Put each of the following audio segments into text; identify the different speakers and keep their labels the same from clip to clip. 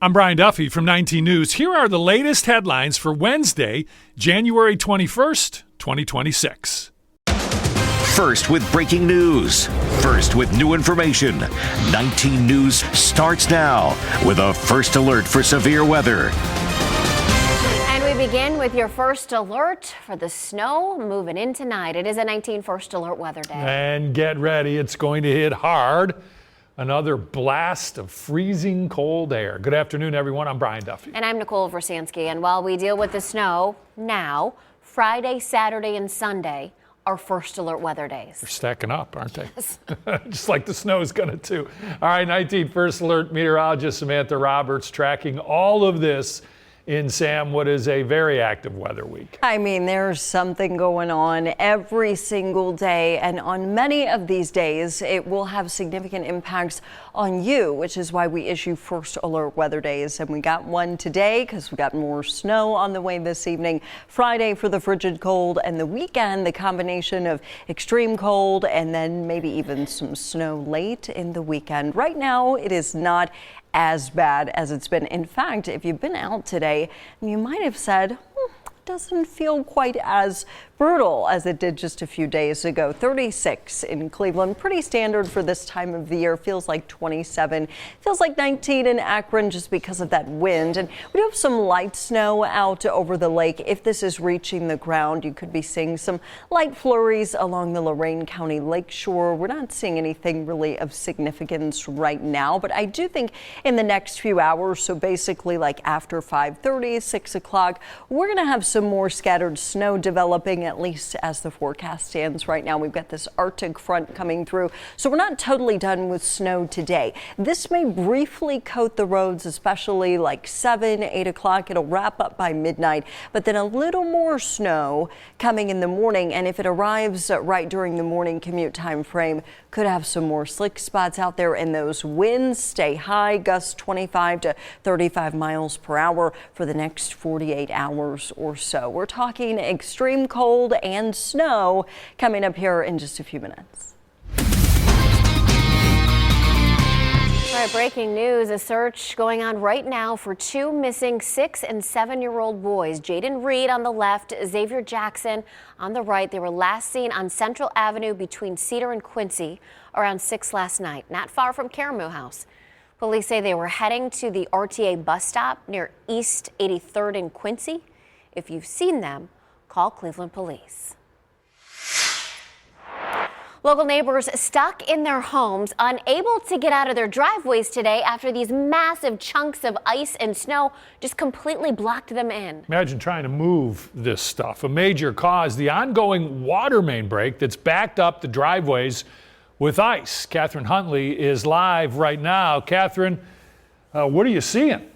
Speaker 1: I'm Brian Duffy from 19 News. Here are the latest headlines for Wednesday, January 21st, 2026.
Speaker 2: First with breaking news. First with new information. 19 News starts now with a first alert for severe weather.
Speaker 3: And we begin with your first alert for the snow moving in tonight. It is a 19 first alert weather day.
Speaker 1: And get ready, it's going to hit hard. Another blast of freezing cold air. Good afternoon, everyone. I'm Brian Duffy.
Speaker 3: And I'm Nicole Versansky. And while we deal with the snow now, Friday, Saturday, and Sunday are first alert weather days.
Speaker 1: They're stacking up, aren't they? Yes. Just like the snow is going to too. All right, 19 first alert meteorologist Samantha Roberts tracking all of this in what is a very active weather week.
Speaker 4: I mean, there's something going on every single day, and on many of these days, it will have significant impacts on you, which is why we issue first alert weather days. And we got one today because we got more snow on the way this evening. Friday for the frigid cold, and the weekend, the combination of extreme cold and then maybe even some snow late in the weekend. Right now, it is not as bad as it's been. In fact, if you've been out today, you might have said, doesn't feel quite as brutal as it did just a few days ago. 36 in Cleveland, pretty standard for this time of the year. Feels like 27, feels like 19 in Akron just because of that wind. And we do have some light snow out over the lake. If this is reaching the ground, you could be seeing some light flurries along the Lorain County lakeshore. We're not seeing anything really of significance right now, but I do think in the next few hours, so basically like after 5:30, 6 o'clock, we're going to have some more scattered snow developing, at least as the forecast stands right now. We've got this Arctic front coming through, so we're not totally done with snow today. This may briefly coat the roads, especially like 7, 8 o'clock. It'll wrap up by midnight, but then a little more snow coming in the morning. And if it arrives right during the morning commute time frame, could have some more slick spots out there, and those winds stay high, gusts 25 to 35 miles per hour for the next 48 hours or so. We're talking extreme cold and snow coming up here in just a few minutes.
Speaker 3: All right, breaking news, a search going on right now for two missing 6- and 7-year-old boys. Jaden Reed on the left, Xavier Jackson on the right. They were last seen on Central Avenue between Cedar and Quincy around 6 last night, not far from Caramoo House. Police say they were heading to the RTA bus stop near East 83rd and Quincy. If you've seen them, call Cleveland Police. Local neighbors stuck in their homes, unable to get out of their driveways today after these massive chunks of ice and snow just completely blocked them in.
Speaker 1: Imagine trying to move this stuff. A major cause, the ongoing water main break that's backed up the driveways with ice. Catherine Huntley is live right now. Catherine, what are you seeing?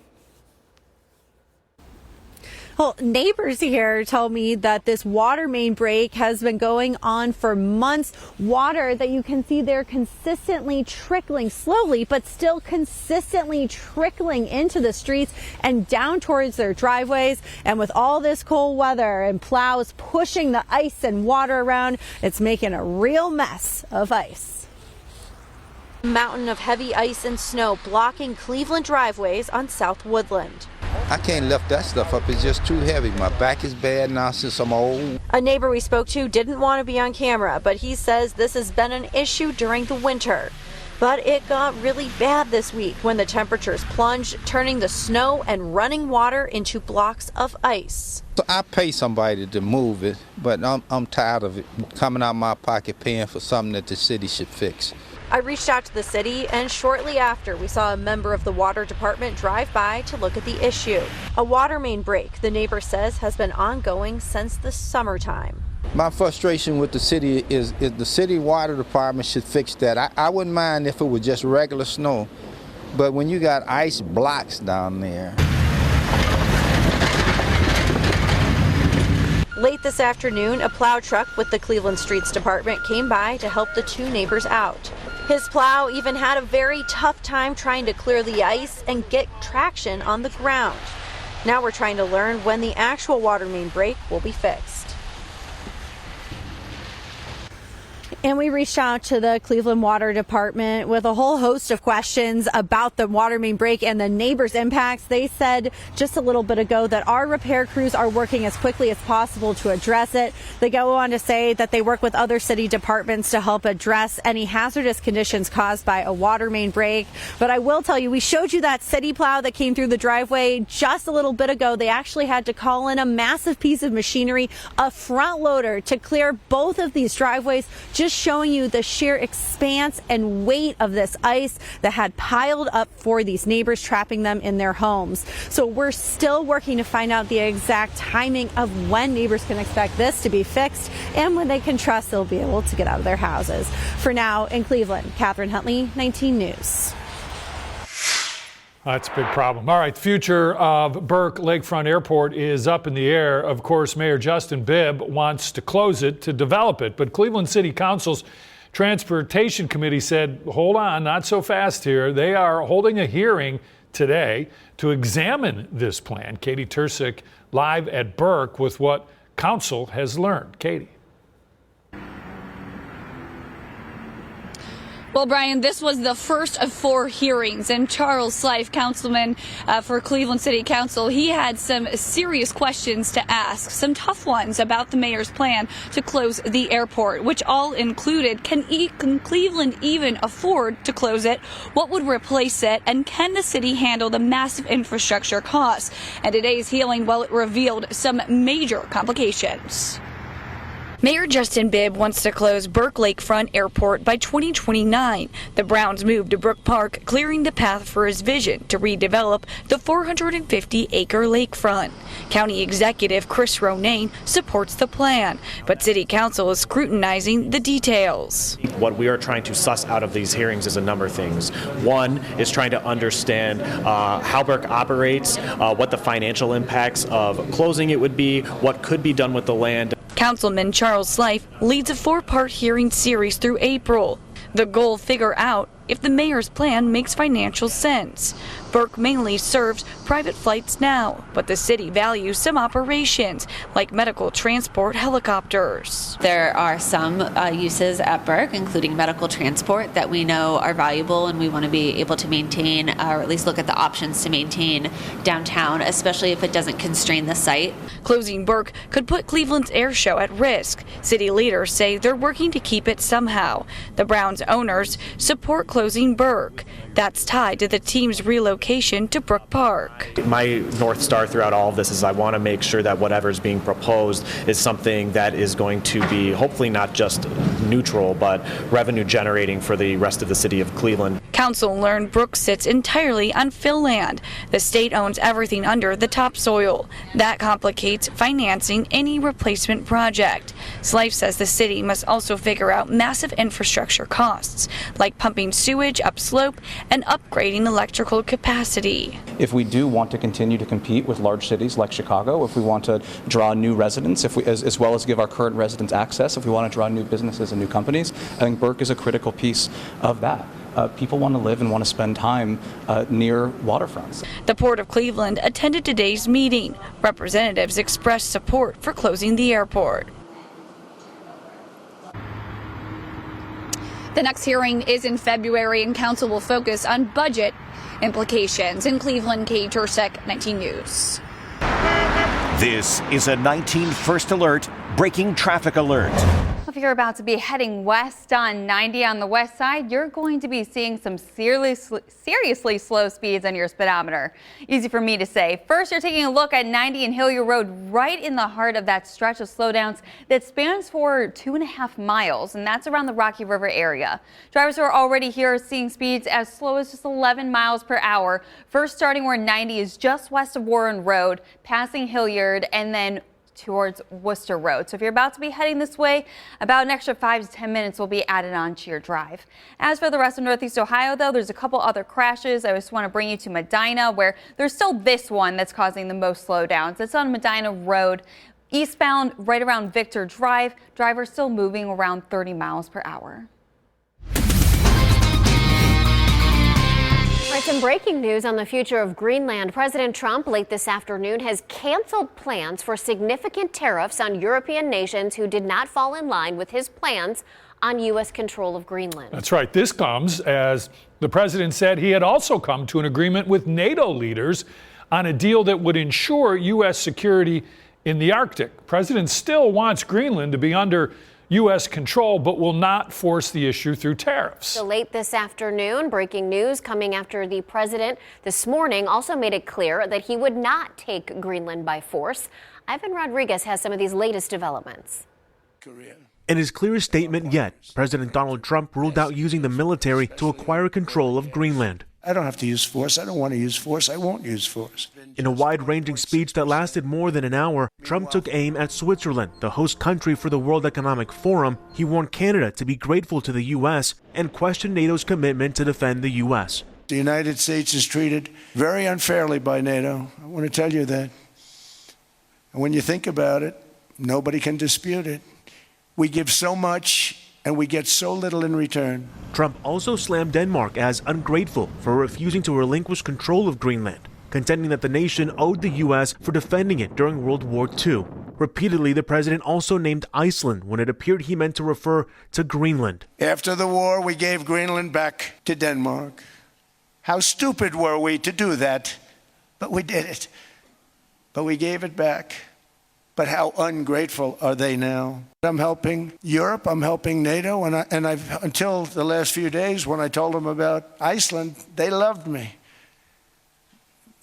Speaker 5: Well, neighbors here told me that this water main break has been going on for months. Water that you can see there consistently trickling slowly, but still consistently trickling into the streets and down towards their driveways. And with all this cold weather and plows pushing the ice and water around, it's making a real mess of ice. Mountain of heavy ice and snow blocking Cleveland driveways on South Woodland.
Speaker 6: I can't lift that stuff up. It's just too heavy. My back is bad now since I'm old.
Speaker 5: A neighbor we spoke to didn't want to be on camera, but he says this has been an issue during the winter. But it got really bad this week when the temperatures plunged, turning the snow and running water into blocks of ice.
Speaker 6: So I pay somebody to move it, but I'm tired of it coming out of my pocket paying for something that the city should fix.
Speaker 5: I reached out to the city, and shortly after, we saw a member of the water department drive by to look at the issue. A water main break, the neighbor says, has been ongoing since the summertime.
Speaker 6: My frustration with the city is the city water department should fix that. I wouldn't mind if it was just regular snow, but when you got ice blocks down there.
Speaker 5: Late this afternoon, a plow truck with the Cleveland Streets Department came by to help the two neighbors out. His plow even had a very tough time trying to clear the ice and get traction on the ground. Now we're trying to learn when the actual water main break will be fixed. And we reached out to the Cleveland Water Department with a whole host of questions about the water main break and the neighbors' impacts. They said just a little bit ago that our repair crews are working as quickly as possible to address it. They go on to say that they work with other city departments to help address any hazardous conditions caused by a water main break. But I will tell you, we showed you that city plow that came through the driveway just a little bit ago. They actually had to call in a massive piece of machinery, a front loader, to clear both of these driveways, just showing you the sheer expanse and weight of this ice that had piled up for these neighbors, trapping them in their homes. So we're still working to find out the exact timing of when neighbors can expect this to be fixed and when they can trust they'll be able to get out of their houses. For now, in Cleveland, Catherine Huntley, 19 News.
Speaker 1: That's a big problem. All right, the future of Burke Lakefront Airport is up in the air. Of course, Mayor Justin Bibb wants to close it to develop it, but Cleveland City Council's Transportation Committee said, hold on, not so fast here. They are holding a hearing today to examine this plan. Katie Tursick live at Burke with what Council has learned. Katie.
Speaker 7: Well, Brian, this was the first of 4 hearings, and Charles Slife, councilman for Cleveland City Council, he had some serious questions to ask, some tough ones about the mayor's plan to close the airport, which all included, can Cleveland even afford to close it? What would replace it? And can the city handle the massive infrastructure costs? And today's hearing, well, it revealed some major complications. Mayor Justin Bibb wants to close Burke Lakefront Airport by 2029. The Browns moved to Brook Park, clearing the path for his vision to redevelop the 450-acre lakefront. County Executive Chris Ronayne supports the plan, but City Council is scrutinizing the details.
Speaker 8: What we are trying to suss out of these hearings is a number of things. One is trying to understand how Burke operates, what the financial impacts of closing it would be, what could be done with the land.
Speaker 7: Councilman Charles Slife leads a 4-part hearing series through April. The goal, figure out if the mayor's plan makes financial sense. Burke mainly serves private flights now, but the city values some operations, like medical transport helicopters.
Speaker 9: There are some uses at Burke, including medical transport, that we know are valuable, and we want to be able to maintain, or at least look at the options to maintain downtown, especially if it doesn't constrain the site.
Speaker 7: Closing Burke could put Cleveland's air show at risk. City leaders say they're working to keep it somehow. The Browns owners support closing Burke. That's tied to the team's relocation to Brook Park.
Speaker 8: My North Star throughout all of this is I want to make sure that whatever is being proposed is something that is going to be hopefully not just neutral, but revenue generating for the rest of the city of Cleveland.
Speaker 7: Council learned Brook sits entirely on fill land. The state owns everything under the topsoil. That complicates financing any replacement project. Slife says the city must also figure out massive infrastructure costs, like pumping sewage upslope and upgrading electrical capacity.
Speaker 10: If we do want to continue to compete with large cities like Chicago, if we want to draw new residents, as well as give our current residents access, if we want to draw new businesses and new companies, I think Burke is a critical piece of that. People want to live and want to spend time near waterfronts.
Speaker 7: The Port of Cleveland attended today's meeting. Representatives expressed support for closing the airport. The next hearing is in February, and council will focus on budget implications. In Cleveland, Katie Tursick, 19 News.
Speaker 2: This is a 19 First Alert breaking traffic alert.
Speaker 11: If you're about to be heading west on 90 on the west side, you're going to be seeing some seriously slow speeds on your speedometer. Easy for me to say. First, you're taking a look at 90 and Hillier Road, right in the heart of that stretch of slowdowns that spans for 2.5 miles, and that's around the Rocky River area. Drivers who are already here are seeing speeds as slow as just 11 miles per hour. First, starting where 90 is just west of Warren Road, passing Hilliard, and then towards Worcester Road. So if you're about to be heading this way, about an extra 5 to 10 minutes will be added on to your drive. As for the rest of Northeast Ohio, though, there's a couple other crashes. I just want to bring you to Medina, where there's still this one that's causing the most slowdowns. It's on Medina Road, eastbound right around Victor Drive. Drivers still moving around 30 miles per hour.
Speaker 3: All right, some breaking news on the future of Greenland. President Trump late this afternoon has canceled plans for significant tariffs on European nations who did not fall in line with his plans on U.S. control of Greenland.
Speaker 1: That's right. This comes as the president said he had also come to an agreement with NATO leaders on a deal that would ensure U.S. security in the Arctic. The president still wants Greenland to be under U.S. control, but will not force the issue through tariffs.
Speaker 3: So late this afternoon, breaking news coming after the president this morning also made it clear that he would not take Greenland by force. Ivan Rodriguez has some of these latest developments.
Speaker 12: In his clearest statement yet, President Donald Trump ruled out using the military to acquire control of Greenland.
Speaker 13: I don't have to use force. I don't want to use force. I won't use force.
Speaker 12: In a wide-ranging speech that lasted more than an hour, Trump took aim at Switzerland, the host country for the World Economic Forum. He warned Canada to be grateful to the U.S. and questioned NATO's commitment to defend the U.S.
Speaker 13: The United States is treated very unfairly by NATO. I want to tell you that. And when you think about it, nobody can dispute it. We give so much and we get so little in return.
Speaker 12: Trump also slammed Denmark as ungrateful for refusing to relinquish control of Greenland, contending that the nation owed the U.S. for defending it during World War II. Repeatedly, the president also named Iceland when it appeared he meant to refer to Greenland.
Speaker 13: After the war, we gave Greenland back to Denmark. How stupid were we to do that? But we did it. But we gave it back. But how ungrateful are they now? I'm helping Europe, I'm helping NATO, and I've until the last few days when I told them about Iceland, they loved me.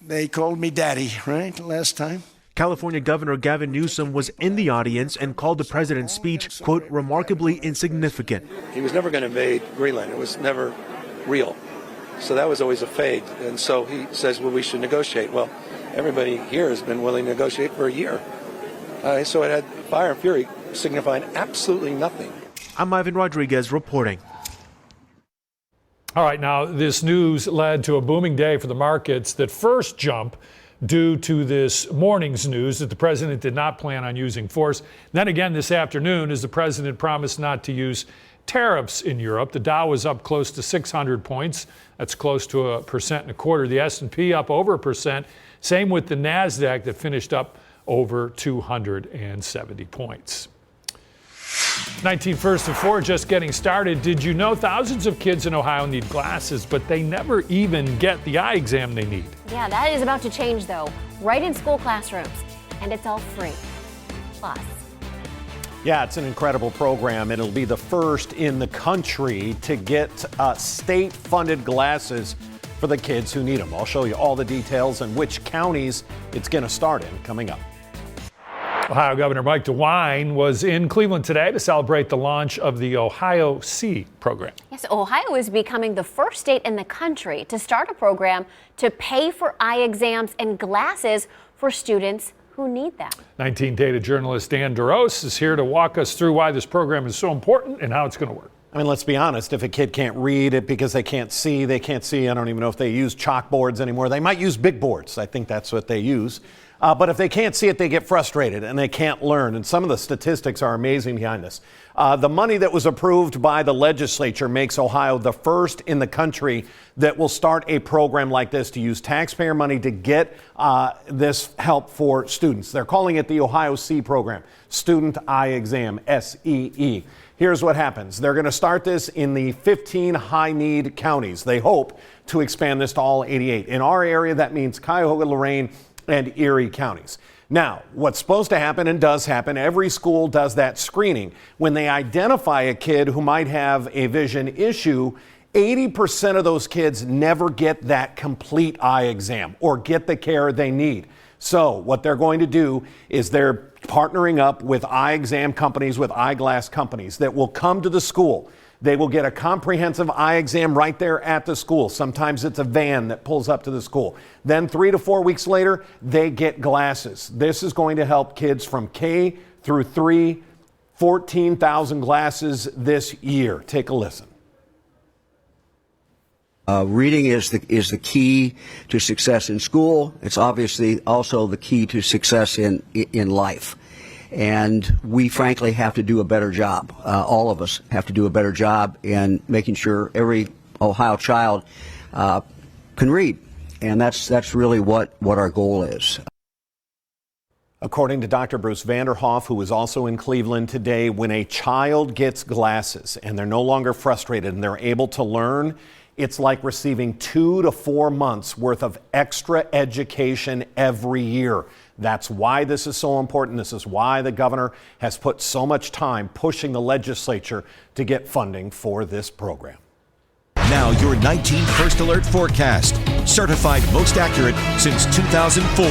Speaker 13: They called me daddy, right, last time?
Speaker 12: California Governor Gavin Newsom was in the audience and called the president's speech, quote, remarkably insignificant.
Speaker 14: He was never going to invade Greenland. It was never real. So that was always a fade. And so he says, well, we should negotiate. Well, everybody here has been willing to negotiate for a year. So it had fire and fury signifying absolutely nothing.
Speaker 12: I'm Ivan Rodriguez reporting.
Speaker 1: All right, now this news led to a booming day for the markets that first jump due to this morning's news that the president did not plan on using force. Then again this afternoon as the president promised not to use tariffs in Europe. The Dow was up close to 600 points. That's close to 1.25%. The S&P up over 1%. Same with the NASDAQ that finished up over 270 points. 19 First and 4 just getting started. Did you know thousands of kids in Ohio need glasses, but they never even get the eye exam they need?
Speaker 3: Yeah, that is about to change, though, right in school classrooms. And it's all free. Plus.
Speaker 15: Yeah, it's an incredible program. It'll be the first in the country to get state-funded glasses for the kids who need them. I'll show you all the details and which counties it's going to start in coming up.
Speaker 1: Ohio Governor Mike DeWine was in Cleveland today to celebrate the launch of the Ohio See program.
Speaker 3: Yes, Ohio is becoming the first state in the country to start a program to pay for eye exams and glasses for students who need them.
Speaker 1: 19 Data journalist Dan Duros is here to walk us through why this program is so important and how it's going to work.
Speaker 15: I mean, let's be honest, if a kid can't read it because they can't see, I don't even know if they use chalkboards anymore. They might use big boards. I think that's what they use. But if they can't see it, they get frustrated and they can't learn. And some of the statistics are amazing behind this. The money that was approved by the legislature makes Ohio the first in the country that will start a program like this to use taxpayer money to get this help for students. They're calling it the Ohio See program, Student Eye Exam, SEE. Here's what happens. They're going to start this in the 15 high-need counties. They hope to expand this to all 88. In our area, that means Cuyahoga, Lorain, and Erie counties. Now, what's supposed to happen and does happen, every school does that screening. When they identify a kid who might have a vision issue, 80% of those kids never get that complete eye exam or get the care they need. So what they're going to do is they're partnering up with eye exam companies, with eyeglass companies that will come to the school. They will get a comprehensive eye exam right there at the school. Sometimes it's a van that pulls up to the school. Then 3 to 4 weeks later, they get glasses. This is going to help kids from K through 3, 14,000 glasses this year. Take a listen.
Speaker 16: Reading is the key to success in school. It's obviously also the key to success in life. And we frankly have to do a better job. All of us have to do a better job in making sure every Ohio child can read. And that's really what our goal is.
Speaker 15: According to Dr. Bruce Vanderhoff, who was also in Cleveland today, when a child gets glasses and they're no longer frustrated and they're able to learn, it's like receiving 2 to 4 months worth of extra education every year. That's why this is so important. This is why the governor has put so much time pushing the legislature to get funding for this program.
Speaker 2: Now your 19 First Alert forecast. Certified most accurate since 2004.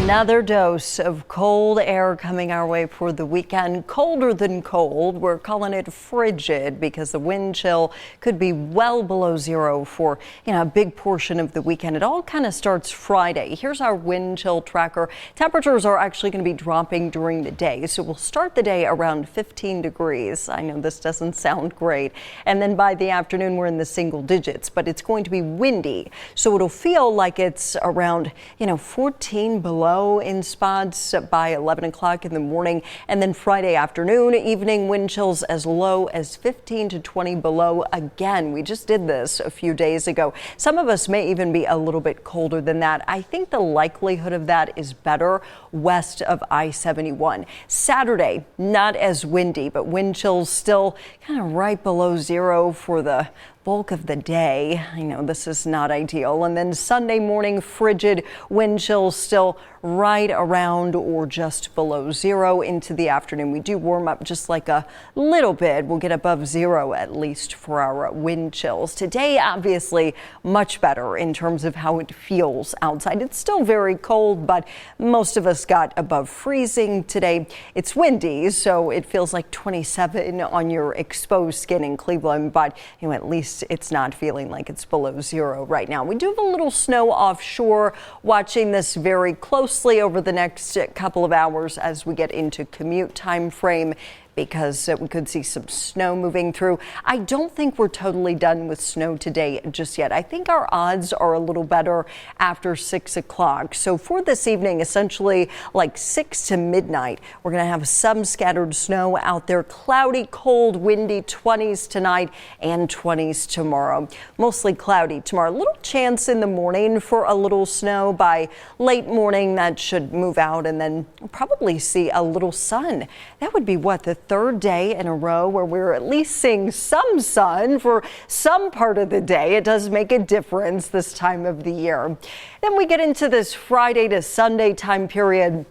Speaker 4: Another dose of cold air coming our way for the weekend. Colder than cold. We're calling it frigid because the wind chill could be well below zero for a big portion of the weekend. It all kind of starts Friday. Here's our wind chill tracker. Temperatures are actually going to be dropping during the day, so we'll start the day around 15 degrees. I know this doesn't sound great. And then by the afternoon, we're in the single digits, but it's going to be windy, so it'll feel like it's around 14 below in spots by 11 o'clock in the morning. And then Friday afternoon, evening wind chills as low as 15 to 20 below again. We just did this a few days ago. Some of us may even be a little bit colder than that. I think the likelihood of that is better west of I-71. Saturday, not as windy, but wind chills still kind of right below zero for the bulk of the day. I know this is not ideal. And then Sunday morning, frigid wind chills still right around or just below zero into the afternoon. We do warm up just like a little bit. We'll get above zero at least for our wind chills. Today, obviously, much better in terms of how it feels outside. It's still very cold, but most of us got above freezing today. It's windy, so it feels like 27 on your exposed skin in Cleveland, but at least it's not feeling like it's below zero right now. We do have a little snow offshore. Watching this very closely over the next couple of hours as we get into commute time frame, because we could see some snow moving through. I don't think we're totally done with snow today just yet. I think our odds are a little better after 6 o'clock. So for this evening, essentially like 6 to midnight, we're going to have some scattered snow out there. Cloudy, cold, windy, 20s tonight and 20s tomorrow. Mostly cloudy tomorrow. Little chance in the morning for a little snow. By late morning, that should move out, and then we'll probably see a little sun. That would be what, the third day in a row where we're at least seeing some sun for some part of the day. It does make a difference this time of the year. Then we get into this Friday to Sunday time period,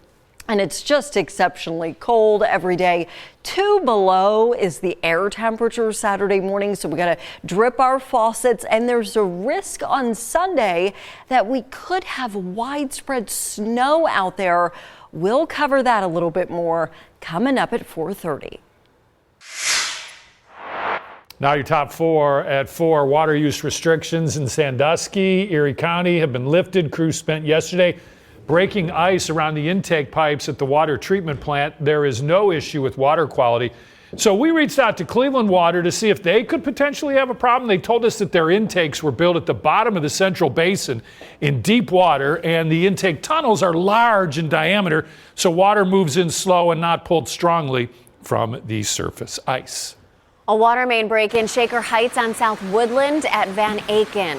Speaker 4: and it's just exceptionally cold every day. 2 below is the air temperature Saturday morning, so we got to drip our faucets, and there's a risk on Sunday that we could have widespread snow out there. We'll cover that a little bit more coming up at 4:30.
Speaker 1: Now your top 4 at 4. Water use restrictions in Sandusky, Erie County have been lifted. Crews spent yesterday breaking ice around the intake pipes at the water treatment plant. There is no issue with water quality. So we reached out to Cleveland Water to see if they could potentially have a problem. They told us that their intakes were built at the bottom of the Central Basin in deep water, and the intake tunnels are large in diameter, so water moves in slow and not pulled strongly from the surface ice.
Speaker 3: A water main break in Shaker Heights on South Woodland at Van Aken.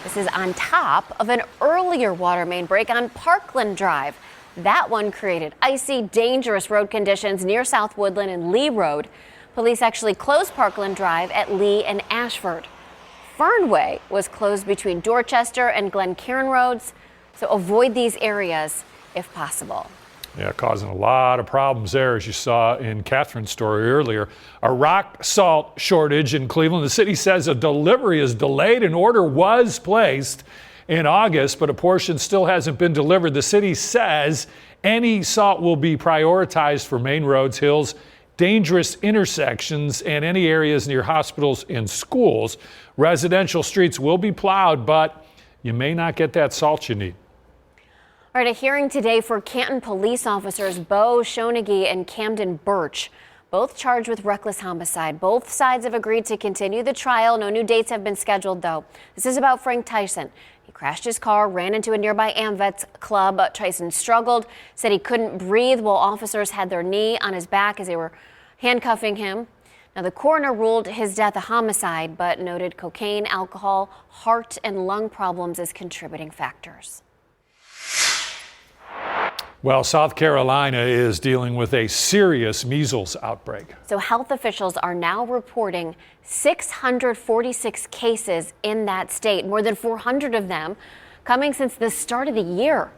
Speaker 3: This is on top of an earlier water main break on Parkland Drive. That one created icy, dangerous road conditions near South Woodland and Lee Road. Police actually closed Parkland Drive at Lee and Ashford. Fernway was closed between Dorchester and Glen Cairn roads, so avoid these areas if possible.
Speaker 1: Yeah, causing a lot of problems there, as you saw in Catherine's story earlier. A rock salt shortage in Cleveland. The city says a delivery is delayed. An order was placed in August, but a portion still hasn't been delivered. The city says any salt will be prioritized for main roads, hills, dangerous intersections, and any areas near hospitals and schools. Residential streets will be plowed, but you may not get that salt you need.
Speaker 3: All right, a hearing today for Canton police officers Bo Schoenige and Camden Birch, both charged with reckless homicide. Both sides have agreed to continue the trial. No new dates have been scheduled, though. This is about Frank Tyson. He crashed his car, ran into a nearby AmVets club. Tyson struggled, said he couldn't breathe while officers had their knee on his back as they were handcuffing him. Now, the coroner ruled his death a homicide, but noted cocaine, alcohol, heart, and lung problems as contributing factors.
Speaker 1: Well, South Carolina is dealing with a serious measles outbreak.
Speaker 3: So health officials are now reporting 646 cases in that state, more than 400 of them coming since the start of the year.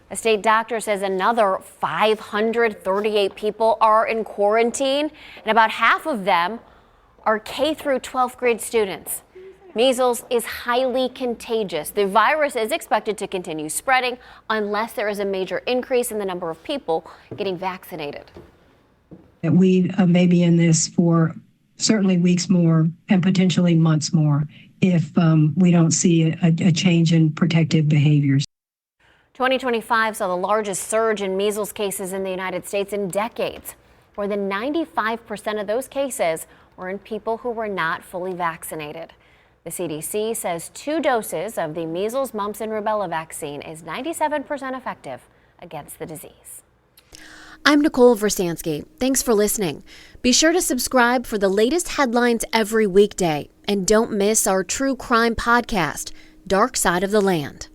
Speaker 3: A state doctor says another 538 people are in quarantine, and about half of them are K through 12th grade students. Measles is highly contagious. The virus is expected to continue spreading unless there is a major increase in the number of people getting vaccinated.
Speaker 17: We may be in this for certainly weeks more and potentially months more if we don't see a change in protective behaviors.
Speaker 3: 2025 saw the largest surge in measles cases in the United States in decades. More than 95% of those cases were in people who were not fully vaccinated. The CDC says 2 doses of the measles, mumps, and rubella vaccine is 97% effective against the disease.
Speaker 18: I'm Nicole Versansky. Thanks for listening. Be sure to subscribe for the latest headlines every weekday. And don't miss our true crime podcast, Dark Side of the Land.